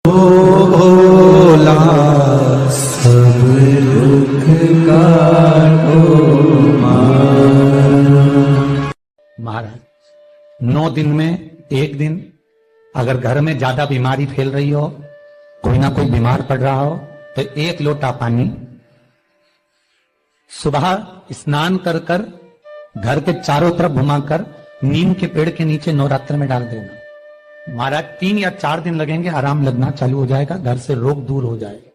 भोला सब दुख काटो महाराज 9 दिन में एक दिन अगर घर में ज्यादा बीमारी फैल रही हो, कोई ना कोई बीमार पड़ रहा हो, तो 1 लोटा पानी सुबह स्नान कर कर घर के चारों तरफ घुमाकर नीम के पेड़ के नीचे नवरात्र में डाल देना। महाराज 3 या 4 दिन लगेंगे, आराम लगना चालू हो जाएगा, घर से रोग दूर हो जाएगा।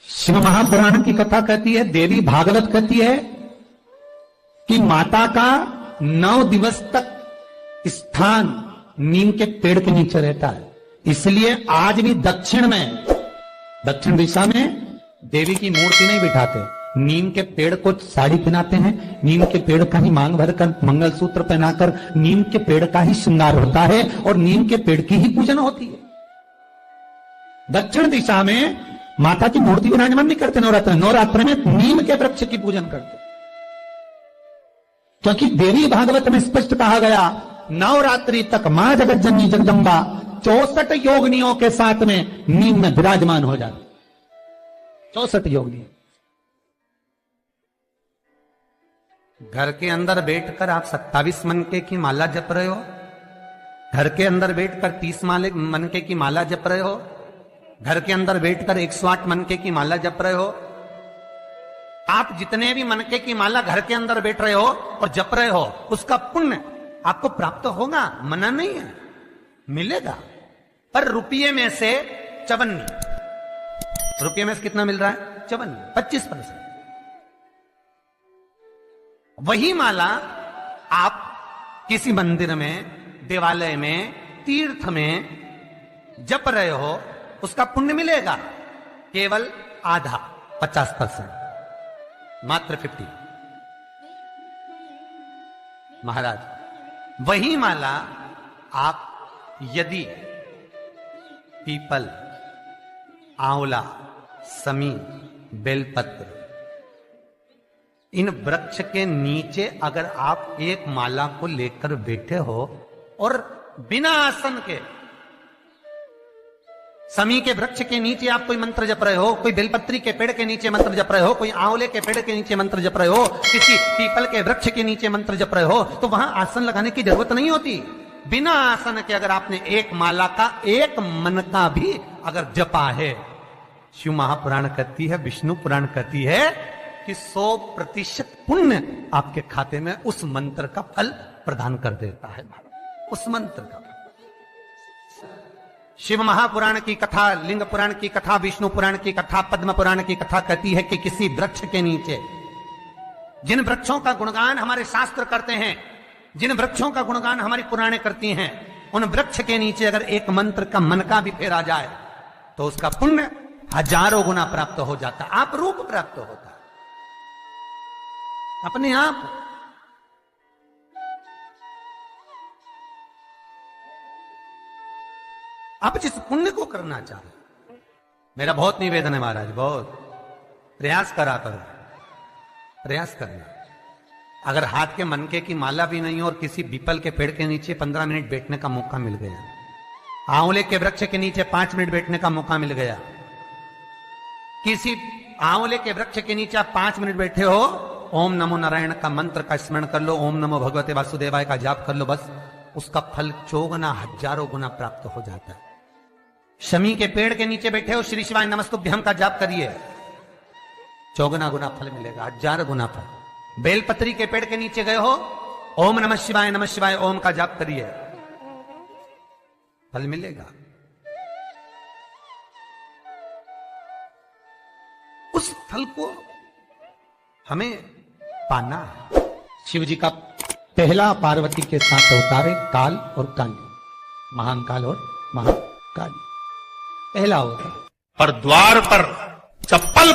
शिव महापुराण की कथा कहती है, देवी भागवत कहती है कि माता का 9 दिवस तक स्थान नीम के पेड़ के नीचे रहता है। इसलिए आज भी दक्षिण दिशा में देवी की मूर्ति नहीं बिठाते, नीम के पेड़ को साड़ी पहनाते हैं, नीम के पेड़ का ही मांग भरकर मंगलसूत्र पहनाकर नीम के पेड़ का ही श्रृंगार होता है और नीम के पेड़ की ही पूजन होती है। दक्षिण दिशा में माता की मूर्ति विराजमान नहीं करते नवरात्र में नीम के वृक्ष की पूजन करते, क्योंकि देवी भागवत में स्पष्ट कहा गया, नवरात्रि तक मां जगत जननी जगदम्बा 64 योगिनियों के साथ में नीम में विराजमान हो जाती। 64 योगिनी। घर के अंदर बैठकर आप 27 मनके की माला जप रहे हो, घर के अंदर बैठकर 30 मनके की माला जप रहे हो, घर के अंदर बैठकर 108 मनके की माला जप रहे हो। आप जितने भी मनके की माला घर के अंदर बैठ रहे हो और जप रहे हो, उसका पुण्य आपको प्राप्त होगा, मना नहीं है, मिलेगा। पर रुपये में से 54, रुपये में से कितना मिल रहा है? 54, 25%। वही माला आप किसी मंदिर में, देवालय में, तीर्थ में जप रहे हो, उसका पुण्य मिलेगा केवल आधा, 50%, मात्र 50। महाराज वही माला आप यदि पीपल, आंवला, समी, बेलपत्र, इन वृक्ष के नीचे अगर आप एक माला को लेकर बैठे हो और बिना आसन के, समी के वृक्ष के नीचे आप कोई मंत्र जप रहे हो, कोई बेलपत्री के पेड़ के नीचे मंत्र जप रहे हो, कोई आंवले के पेड़ के नीचे मंत्र जप रहे हो, किसी पीपल के वृक्ष के नीचे मंत्र जप रहे हो, तो वहां आसन लगाने की जरूरत नहीं होती। बिना आसन के अगर आपने एक माला का एक मन का भी अगर जपा है, शिव महापुराण कहती है, विष्णु पुराण कहती है कि 100% पुण्य आपके खाते में उस मंत्र का फल प्रदान कर देता है। उस मंत्र का शिव महापुराण की कथा, लिंग पुराण की कथा, विष्णु पुराण की कथा, पद्म पुराण की कथा कहती है कि किसी वृक्ष के नीचे, जिन वृक्षों का गुणगान हमारे शास्त्र करते हैं, जिन वृक्षों का गुणगान हमारी पुराणे करती हैं, उन वृक्ष के नीचे अगर एक मंत्र का मन का भी फेरा जाए तो उसका पुण्य हजारों गुना प्राप्त हो जाता, आप रूप प्राप्त होता अपने आप। आप जिस पुण्य को करना चाह रहे, मेरा बहुत निवेदन है महाराज, बहुत प्रयास करा करो, प्रयास करना। अगर हाथ के मनके की माला भी नहीं हो और किसी पीपल के पेड़ के नीचे 15 मिनट बैठने का मौका मिल गया, आंवले के वृक्ष के नीचे 5 मिनट बैठने का मौका मिल गया, किसी आंवले के वृक्ष के नीचे आप 5 मिनट बैठे हो, ओम नमो नारायण का मंत्र का स्मरण कर लो, ओम नमो भगवते वासुदेवाय का जाप कर लो, बस उसका फल 4 गुना, हजारों गुना प्राप्त हो जाता है। शमी के पेड़ के नीचे बैठे हो, श्री शिवाय नमस्तुभ्यम का जाप करिए, 4 गुना फल मिलेगा, 1000 गुना फल। बेलपत्री के पेड़ के नीचे गए हो, ओम नमः शिवाय ओम का जाप करिए, फल मिलेगा। उस फल को हमें पाना है। शिव जी का पहला पार्वती के साथ अवतार है काल और काली, महान काल और महाकाली, पहला अवतार। और द्वार पर चप्पल